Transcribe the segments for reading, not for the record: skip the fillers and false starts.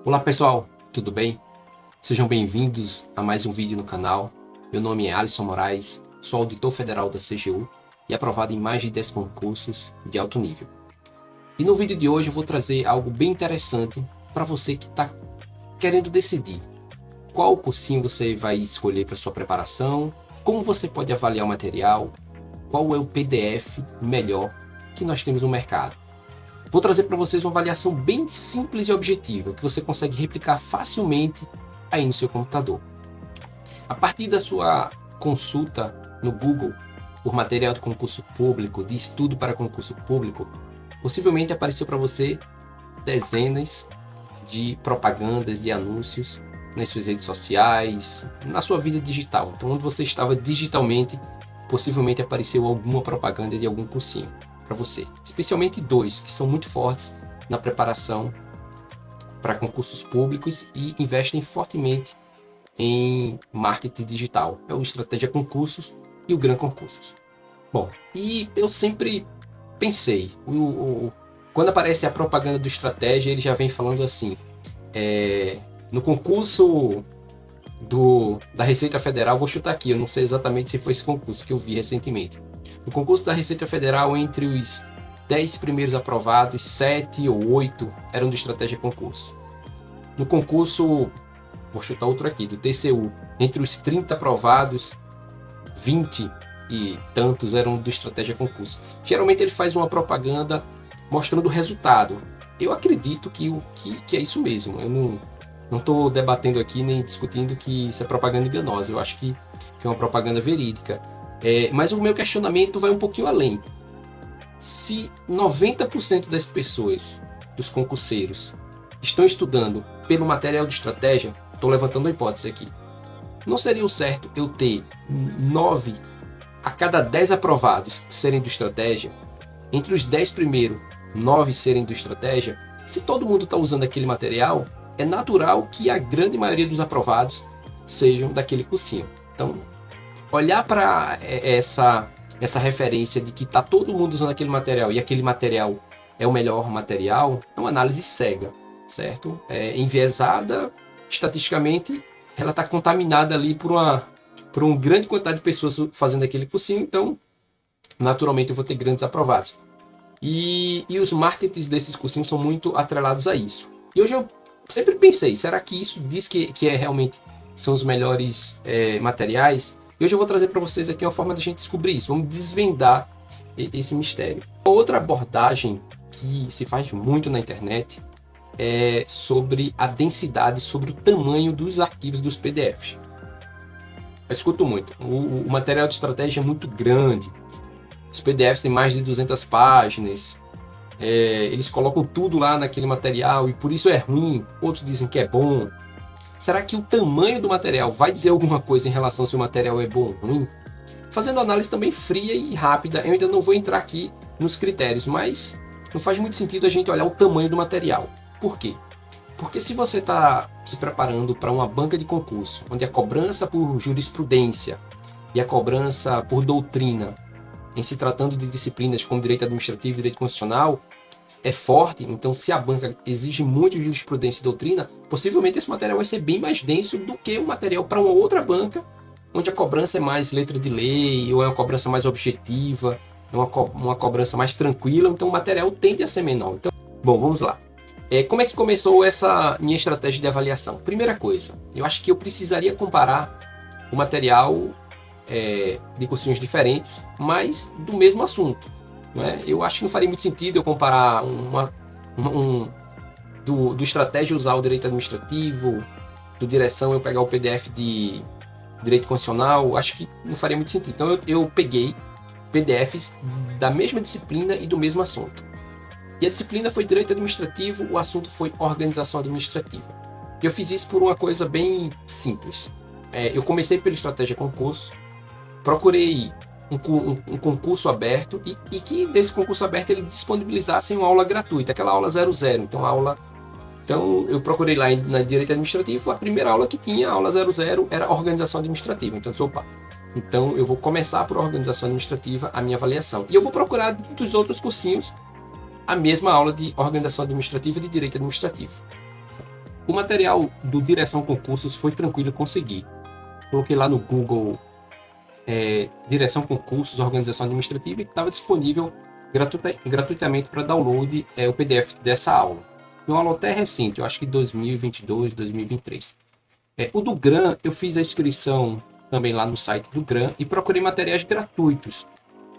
Olá pessoal, tudo bem? Sejam bem-vindos a mais um vídeo no canal. Meu nome é Alisson Moraes, sou auditor federal da CGU e aprovado em mais de 10 concursos de alto nível. E no vídeo de hoje eu vou trazer algo bem interessante para você que está querendo decidir qual cursinho você vai escolher para sua preparação, como você pode avaliar o material, qual é o PDF melhor que nós temos no mercado. Vou trazer para vocês uma avaliação bem simples e objetiva, que você consegue replicar facilmente aí no seu computador. A partir da sua consulta no Google por material de concurso público, de estudo para concurso público, possivelmente apareceu para você dezenas de propagandas, de anúncios nas suas redes sociais, na sua vida digital. Então, onde você estava digitalmente, possivelmente apareceu alguma propaganda de algum cursinho para você, especialmente dois que são muito fortes na preparação para concursos públicos e investem fortemente em marketing digital. É o Estratégia Concursos e o Gran Concursos. Bom, e eu sempre pensei, quando aparece a propaganda do Estratégia, ele já vem falando assim, no concurso da Receita Federal, vou chutar aqui, eu não sei exatamente se foi esse concurso que eu vi recentemente. No concurso da Receita Federal, entre os 10 primeiros aprovados, 7 ou 8 eram do Estratégia Concurso. No concurso, vou chutar outro aqui, do TCU, entre os 30 aprovados, 20 e tantos eram do Estratégia Concurso. Geralmente ele faz uma propaganda mostrando o resultado. Eu acredito que é isso mesmo. Eu não estou debatendo aqui nem discutindo que isso é propaganda enganosa. Eu acho que é uma propaganda verídica. Mas o meu questionamento vai um pouquinho além. Se 90% das pessoas, dos concurseiros, estão estudando pelo material de estratégia, estou levantando a hipótese aqui, não seria o certo eu ter 9 a cada 10 aprovados serem do estratégia? Entre os 10 primeiros, 9 serem do estratégia? Se todo mundo está usando aquele material, é natural que a grande maioria dos aprovados sejam daquele cursinho. Então, olhar para essa referência de que está todo mundo usando aquele material e aquele material é o melhor material, é uma análise cega, certo? É enviesada, estatisticamente, ela está contaminada ali por uma grande quantidade de pessoas fazendo aquele cursinho, então, naturalmente, eu vou ter grandes aprovados. E os marketings desses cursinhos são muito atrelados a isso. E hoje eu sempre pensei, será que isso diz que realmente são os melhores materiais? E hoje eu vou trazer para vocês aqui uma forma de a gente descobrir isso. Vamos desvendar esse mistério. Uma outra abordagem que se faz muito na internet é sobre a densidade, sobre o tamanho dos arquivos dos PDFs. Eu escuto muito. O material de estratégia é muito grande. Os PDFs têm mais de 200 páginas. Eles colocam tudo lá naquele material e por isso é ruim. Outros dizem que é bom. Será que o tamanho do material vai dizer alguma coisa em relação se o material é bom ou ruim? Fazendo análise também fria e rápida, eu ainda não vou entrar aqui nos critérios, mas não faz muito sentido a gente olhar o tamanho do material. Por quê? Porque se você está se preparando para uma banca de concurso, onde a cobrança por jurisprudência e a cobrança por doutrina, em se tratando de disciplinas como direito administrativo e direito constitucional, é forte, então se a banca exige muito jurisprudência e doutrina, possivelmente esse material vai ser bem mais denso do que o material para uma outra banca, onde a cobrança é mais letra de lei, ou é uma cobrança mais objetiva, é uma cobrança mais tranquila, então o material tende a ser menor. Então, bom, vamos lá. Como é que começou essa minha estratégia de avaliação? Primeira coisa, eu acho que eu precisaria comparar o material de cursinhos diferentes, mas do mesmo assunto. Eu acho que não faria muito sentido eu comparar do estratégia usar o direito administrativo, do direção eu pegar o PDF de direito constitucional, acho que não faria muito sentido. Então eu peguei PDFs da mesma disciplina e do mesmo assunto. E a disciplina foi direito administrativo, o assunto foi organização administrativa. E eu fiz isso por uma coisa bem simples. Eu comecei pela estratégia concurso, procurei um concurso aberto e que desse concurso aberto ele disponibilizasse uma aula gratuita, aquela aula 00. Então eu procurei lá na direito administrativo, a primeira aula que tinha, a aula 00, era organização administrativa. Então eu vou começar por organização administrativa a minha avaliação. E eu vou procurar dos outros cursinhos a mesma aula de organização administrativa e de direito administrativo. O material do Direção Concursos foi tranquilo conseguir. Coloquei lá no Google Direção Concursos, Organização Administrativa, e estava disponível gratuitamente para download o PDF dessa aula. É uma aula até recente, eu acho que 2022, 2023. O do GRAM, eu fiz a inscrição também lá no site do GRAM e procurei materiais gratuitos.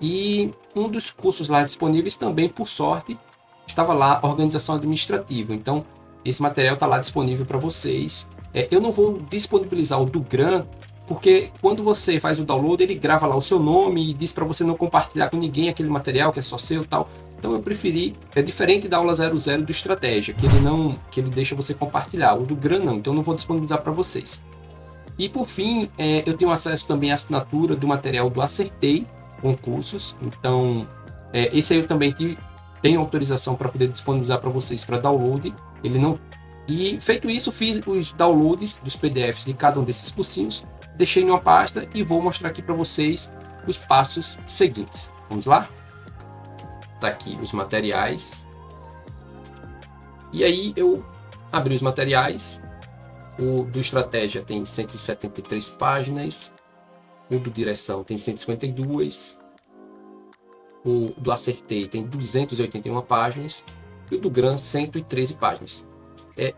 E um dos cursos lá disponíveis também, por sorte, estava lá, Organização Administrativa. Então, esse material está lá disponível para vocês. Eu não vou disponibilizar o do GRAM, porque quando você faz o download, ele grava lá o seu nome e diz para você não compartilhar com ninguém aquele material que é só seu e tal. Então eu preferi, é diferente da aula 00 do Estratégia, que ele deixa você compartilhar. O do GRAM não, então eu não vou disponibilizar para vocês. E por fim, eu tenho acesso também à assinatura do material do Acertei Concursos. Então, esse aí eu também tenho autorização para poder disponibilizar para vocês para download. Ele não. E feito isso, fiz os downloads dos PDFs de cada um desses cursinhos, deixei numa pasta e vou mostrar aqui para vocês os passos seguintes. Vamos lá? Tá aqui os materiais. E aí eu abri os materiais. O do Estratégia tem 173 páginas. O do Direção tem 152. O do Acertei tem 281 páginas. E o do GRAM, 113 páginas.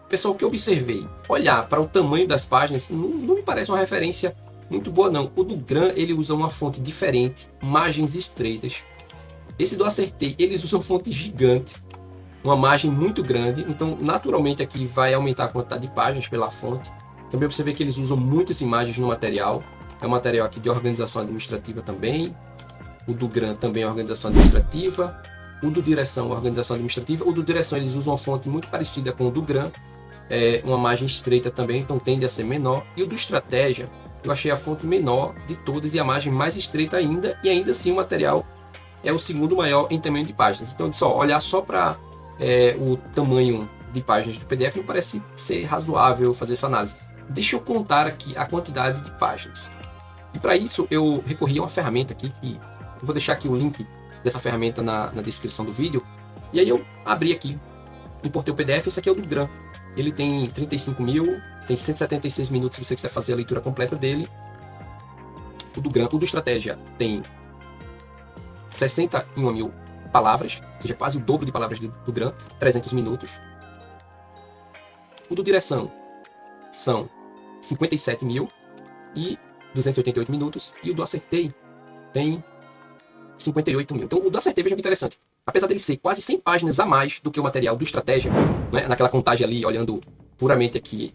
Pessoal, o que eu observei? Olhar para o tamanho das páginas não me parece uma referência muito boa, não. O do GRAM, ele usa uma fonte diferente, margens estreitas. Esse do Acertei, eles usam fonte gigante, uma margem muito grande. Então, naturalmente, aqui vai aumentar a quantidade de páginas pela fonte. Também observei que eles usam muitas imagens no material. É um material aqui de organização administrativa também. O do GRAM também é organização administrativa. O do Direção, organização administrativa. O do Direção, eles usam uma fonte muito parecida com o do GRAM. Uma margem estreita também, então tende a ser menor. E o do Estratégia, eu achei a fonte menor de todas e a margem mais estreita ainda. E ainda assim o material é o segundo maior em tamanho de páginas. Então, olhar só para o tamanho de páginas do PDF não parece ser razoável fazer essa análise. Deixa eu contar aqui a quantidade de páginas. E para isso eu recorri a uma ferramenta aqui, que eu vou deixar aqui o link dessa ferramenta na descrição do vídeo. E aí eu abri aqui, importei o PDF, esse aqui é o do GRAM. Ele tem 35.000, tem 176 minutos se você quiser fazer a leitura completa dele. O do GRAM, o do Estratégia tem 61.000 palavras, ou seja, quase o dobro de palavras do GRAM, 300 minutos. O do Direção são 57.288 minutos e o do Acertei tem 58.000. Então o do Acertei, veja que interessante. Apesar dele ser quase 100 páginas a mais do que o material do Estratégia, né, naquela contagem ali, olhando puramente aqui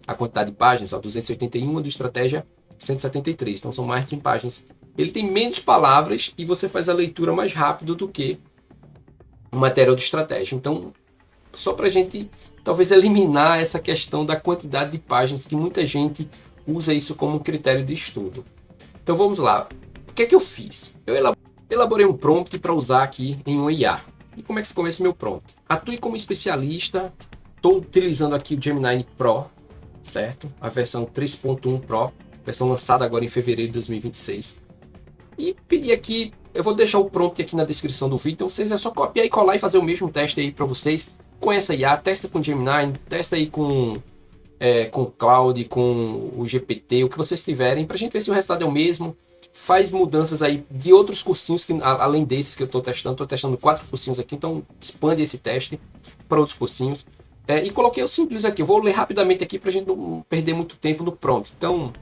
a quantidade de páginas, 281, do Estratégia 173, então são mais de 100 páginas. Ele tem menos palavras e você faz a leitura mais rápido do que o material do Estratégia. Então, só para a gente talvez eliminar essa questão da quantidade de páginas, que muita gente usa isso como critério de estudo. Então vamos lá. O que é que eu fiz? Eu elaborei um prompt para usar aqui em um IA. E como é que ficou esse meu prompt? Atue como especialista. Estou utilizando aqui o Gemini Pro, certo? A versão 3.1 Pro, versão lançada agora em fevereiro de 2026. E pedi aqui, eu vou deixar o prompt aqui na descrição do vídeo, então vocês é só copiar e colar e fazer o mesmo teste aí para vocês com essa IA. Testa com o Gemini, testa aí com o Claude, com o GPT, o que vocês tiverem, para a gente ver se o resultado é o mesmo. Faz mudanças aí de outros cursinhos, que além desses que eu estou testando 4 cursinhos aqui, então expande esse teste para outros cursinhos. E coloquei o simples aqui, eu vou ler rapidamente aqui para a gente não perder muito tempo no prompt. Então,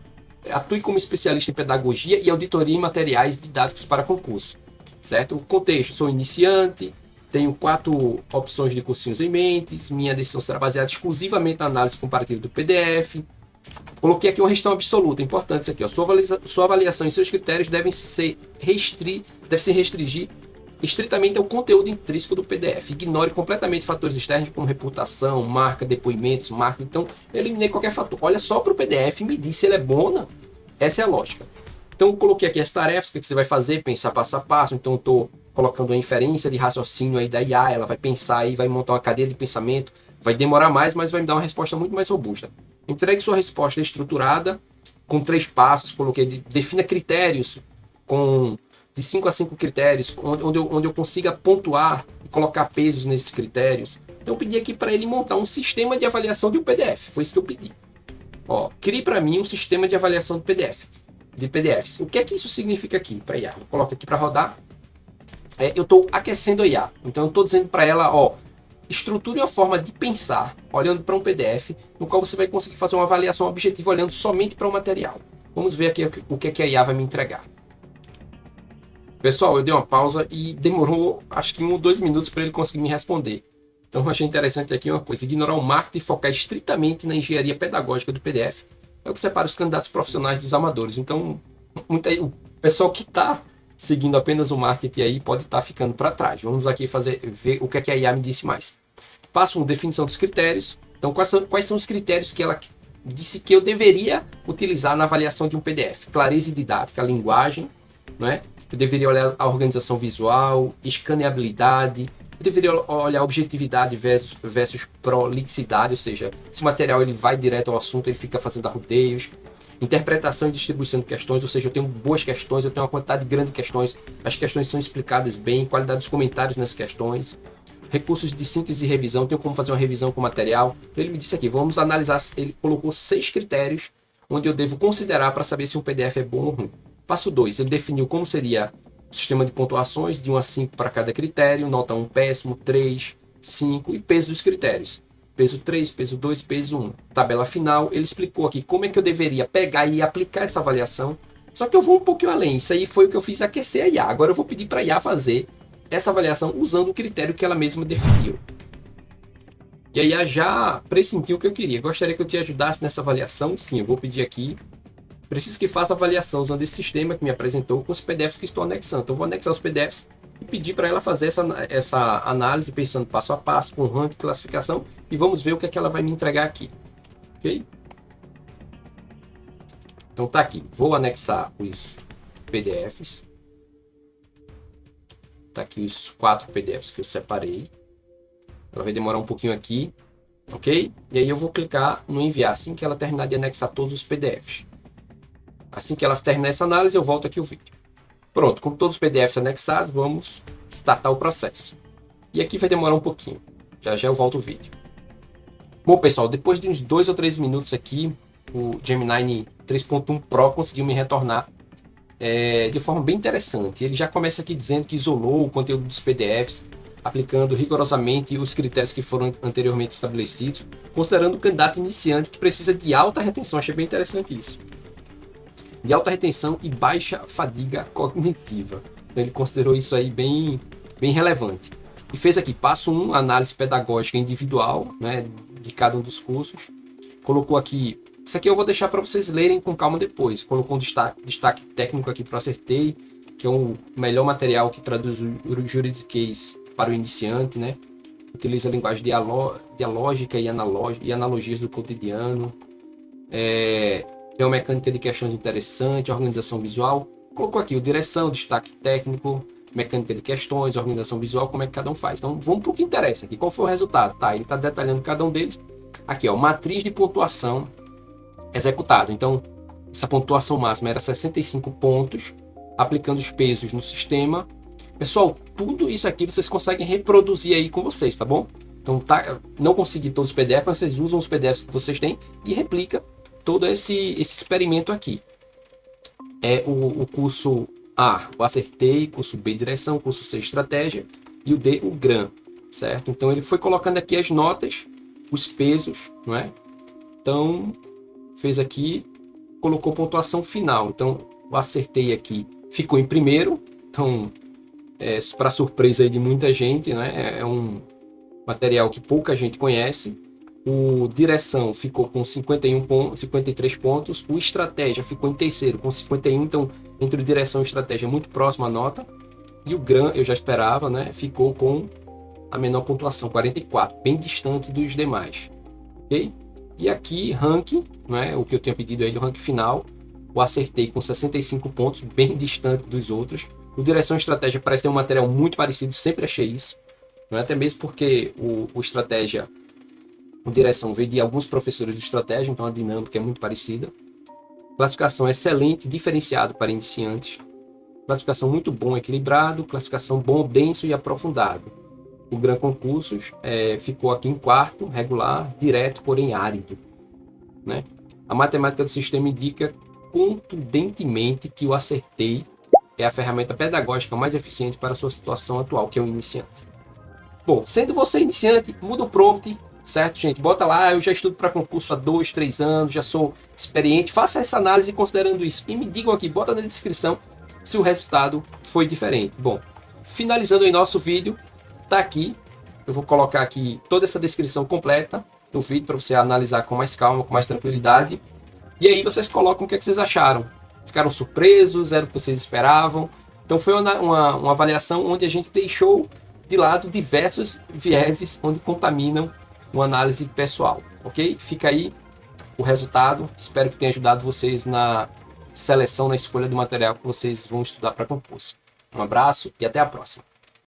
atue como especialista em pedagogia e auditoria em materiais didáticos para concurso, certo? O contexto, sou iniciante, tenho 4 opções de cursinhos em mente, minha decisão será baseada exclusivamente na análise comparativa do PDF. Coloquei aqui uma restrição absoluta, importante isso aqui, ó. Sua avaliação e seus critérios devem se restringir estritamente ao conteúdo intrínseco do PDF. Ignore completamente fatores externos como reputação, marca, depoimentos, marca. Então, eu eliminei qualquer fator. Olha só para o PDF e me diz se ele é bom ou não. Essa é a lógica. Então, eu coloquei aqui as tarefas que você vai fazer, pensar passo a passo. Então, eu estou colocando a inferência de raciocínio aí da IA. Ela vai pensar aí, vai montar uma cadeia de pensamento. Vai demorar mais, mas vai me dar uma resposta muito mais robusta. Entregue sua resposta estruturada, com 3 passos. Coloquei, defina critérios de 5 a 5 critérios, onde eu consiga pontuar e colocar pesos nesses critérios. Então eu pedi aqui para ele montar um sistema de avaliação de um PDF. Foi isso que eu pedi. Ó, crie para mim um sistema de avaliação de PDFs. O que é que isso significa aqui para IA? Eu coloco aqui para rodar. Eu estou aquecendo a IA. Então eu estou dizendo para ela, ó, estruture uma forma de pensar olhando para um PDF, no qual você vai conseguir fazer uma avaliação objetiva olhando somente para o material. Vamos ver aqui o que é que a IA vai me entregar. Pessoal, eu dei uma pausa e demorou acho que 1 ou 2 minutos para ele conseguir me responder. Então eu achei interessante aqui uma coisa: ignorar o marketing e focar estritamente na engenharia pedagógica do PDF é o que separa os candidatos profissionais dos amadores. Então o pessoal que está seguindo apenas o marketing aí pode estar ficando para trás. Vamos aqui ver o que é que a IA me disse mais. Passo 1, definição dos critérios. Então quais são os critérios que ela disse que eu deveria utilizar na avaliação de um PDF? Clareza e didática, a linguagem, não é? Eu deveria olhar a organização visual, escaneabilidade, eu deveria olhar objetividade versus prolixidade, ou seja, se o material ele vai direto ao assunto, ele fica fazendo arrudeios. Interpretação e distribuição de questões, ou seja, eu tenho boas questões, eu tenho uma quantidade grande de questões, as questões são explicadas bem, qualidade dos comentários nas questões. Recursos de síntese e revisão, tenho como fazer uma revisão com o material. Ele me disse aqui, vamos analisar, ele colocou 6 critérios onde eu devo considerar para saber se um PDF é bom ou ruim. Passo 2, ele definiu como seria o sistema de pontuações, de 1 a 5 para cada critério, nota 1 péssimo, 3, 5 e peso dos critérios. Peso 3, peso 2, peso 1. Tabela final, ele explicou aqui como é que eu deveria pegar e aplicar essa avaliação. Só que eu vou um pouquinho além, isso aí foi o que eu fiz, aquecer a IA. Agora eu vou pedir para a IA fazer essa avaliação usando o critério que ela mesma definiu. E a IA já pressentiu o que eu queria. Gostaria que eu te ajudasse nessa avaliação? Sim, eu vou pedir aqui. Preciso que faça a avaliação usando esse sistema que me apresentou com os PDFs que estou anexando. Então eu vou anexar os PDFs e pedir para ela fazer essa análise pensando passo a passo, com ranking, classificação, e vamos ver o que é que ela vai me entregar aqui. Ok? Então tá aqui. Vou anexar os PDFs. Tá aqui os 4 PDFs que eu separei. Ela vai demorar um pouquinho aqui. Ok? E aí eu vou clicar no enviar assim que ela terminar de anexar todos os PDFs. Assim que ela terminar essa análise, eu volto aqui o vídeo. Pronto, com todos os PDFs anexados, vamos startar o processo. E aqui vai demorar um pouquinho. Já já eu volto o vídeo. Bom, pessoal, depois de uns 2 ou 3 minutos aqui, o Gemini 3.1 Pro conseguiu me retornar de forma bem interessante. Ele já começa aqui dizendo que isolou o conteúdo dos PDFs, aplicando rigorosamente os critérios que foram anteriormente estabelecidos, considerando o candidato iniciante que precisa de alta retenção. Achei bem interessante isso. De alta retenção e baixa fadiga cognitiva. Então, ele considerou isso aí bem relevante. E fez aqui, passo 1, análise pedagógica individual, né, de cada um dos cursos. Colocou aqui, isso aqui eu vou deixar para vocês lerem com calma depois. Colocou um destaque técnico aqui para o Acertei, que é o melhor material que traduz o juridiquês para o iniciante, né? Utiliza a linguagem dialógica e analogias do cotidiano. Tem uma mecânica de questões interessante, organização visual. Colocou aqui o direção, destaque técnico, mecânica de questões, organização visual, como é que cada um faz. Então vamos para o que interessa aqui. Qual foi o resultado? Tá, ele está detalhando cada um deles. Aqui, ó, matriz de pontuação executado. Então, essa pontuação máxima era 65 pontos, aplicando os pesos no sistema. Pessoal, tudo isso aqui vocês conseguem reproduzir aí com vocês, tá bom? Então, não consegui todos os PDFs, mas vocês usam os PDFs que vocês têm e replica todo esse experimento aqui. O curso A, o Acertei, curso B, direção, curso C, estratégia, e o D, o GRAM, certo? Então ele foi colocando aqui as notas, os pesos, não é? Então fez aqui, colocou pontuação final. Então o Acertei aqui ficou em primeiro, então para surpresa aí de muita gente, né? É um material que pouca gente conhece. O direção ficou com 53 pontos. O estratégia ficou em terceiro com 51. Então, entre direção e estratégia, é muito próxima a nota. E o GRAM, eu já esperava, né? Ficou com a menor pontuação, 44, bem distante dos demais. Ok? E aqui, ranking, né? O que eu tinha pedido aí, o ranking final. O Acertei com 65 pontos, bem distante dos outros. O direção e estratégia parece ter um material muito parecido, sempre achei isso. Não é? Até mesmo porque o estratégia... A direção veio de alguns professores de estratégia, então a dinâmica é muito parecida. Classificação excelente, diferenciado para iniciantes. Classificação muito bom, equilibrado. Classificação bom, denso e aprofundado. O Gran Concursos ficou aqui em quarto, regular, direto, porém árido, né? A matemática do sistema indica contundentemente que o acertei é a ferramenta pedagógica mais eficiente para a sua situação atual, que é o iniciante. Bom, sendo você iniciante, muda o prompt, certo, gente? Bota lá, eu já estudo para concurso há 2, 3 anos, já sou experiente. Faça essa análise considerando isso. E me digam aqui, bota na descrição se o resultado foi diferente. Bom, finalizando aí nosso vídeo, tá aqui. Eu vou colocar aqui toda essa descrição completa do vídeo para você analisar com mais calma, com mais tranquilidade. E aí vocês colocam o que, é que vocês acharam. Ficaram surpresos? Era o que vocês esperavam? Então foi uma avaliação onde a gente deixou de lado diversos vieses onde contaminam uma análise pessoal, ok? Fica aí o resultado. Espero que tenha ajudado vocês na seleção, na escolha do material que vocês vão estudar para concurso. Um abraço e até a próxima.